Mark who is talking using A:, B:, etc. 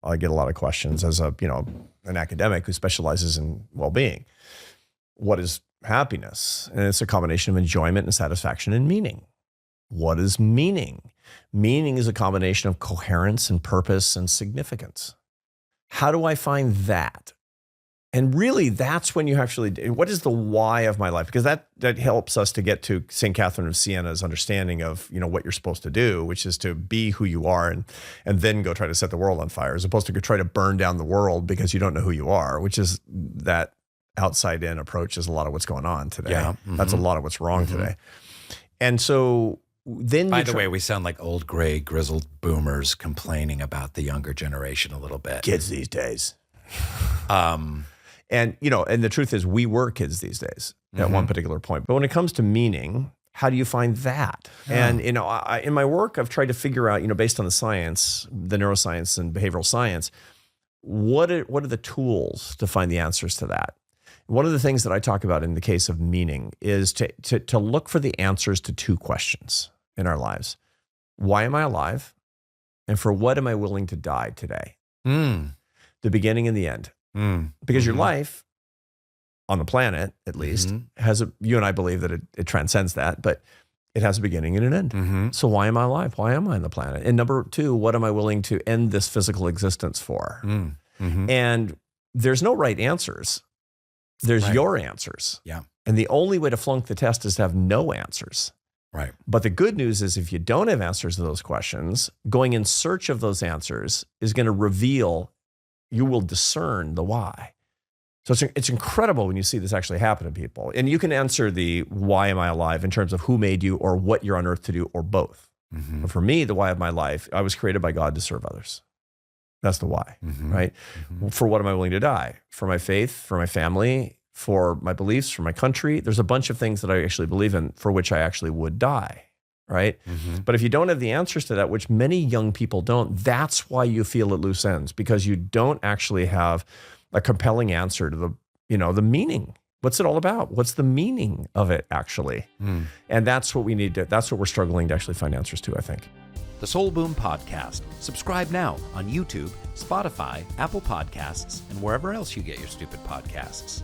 A: I get a lot of questions as an academic who specializes in well-being. What is happiness? And it's a combination of enjoyment and satisfaction and meaning. What is meaning? Meaning is a combination of coherence and purpose and significance. How do I find that? And really, that's when you actually, what is the why of my life? Because that helps us to get to St. Catherine of Siena's understanding of, what you're supposed to do, which is to be who you are and then go try to set the world on fire, as opposed to go try to burn down the world because you don't know who you are, which is that outside in approach is a lot of what's going on today.
B: Yeah. Mm-hmm.
A: That's a lot of what's wrong today. And so then
B: by the way, we sound like old gray grizzled boomers complaining about the younger generation a little bit.
A: Kids these days. And the truth is we were kids these days at one particular point. But when it comes to meaning, how do you find that? Yeah. And, in my work, I've tried to figure out, based on the science, the neuroscience and behavioral science, what are the tools to find the answers to that? One of the things that I talk about in the case of meaning is to look for the answers to two questions in our lives. Why am I alive? And for what am I willing to die today? The beginning and the end. Because your life on the planet, at least, has you and I believe that it transcends that, but it has a beginning and an end. So why am I alive? Why am I on the planet? And number two, what am I willing to end this physical existence for? And there's no right answers. There's your answers.
B: Yeah.
A: And the only way to flunk the test is to have no answers.
B: Right.
A: But the good news is if you don't have answers to those questions, going in search of those answers is going to reveal, you will discern the why. So it's incredible when you see this actually happen to people. And you can answer the why am I alive in terms of who made you or what you're on earth to do or both. But for me, the why of my life, I was created by God to serve others. That's the why, right? For what am I willing to die? For my faith, for my family, for my beliefs, for my country. There's a bunch of things that I actually believe in for which I actually would die, right? But if you don't have the answers to that, which many young people don't, that's why you feel at loose ends, because you don't actually have a compelling answer to the meaning. What's it all about? What's the meaning of it actually? And that's what we need to, that's what we're struggling to actually find answers to, I think.
C: The Soul Boom Podcast. Subscribe now on YouTube, Spotify, Apple Podcasts, and wherever else you get your stupid podcasts.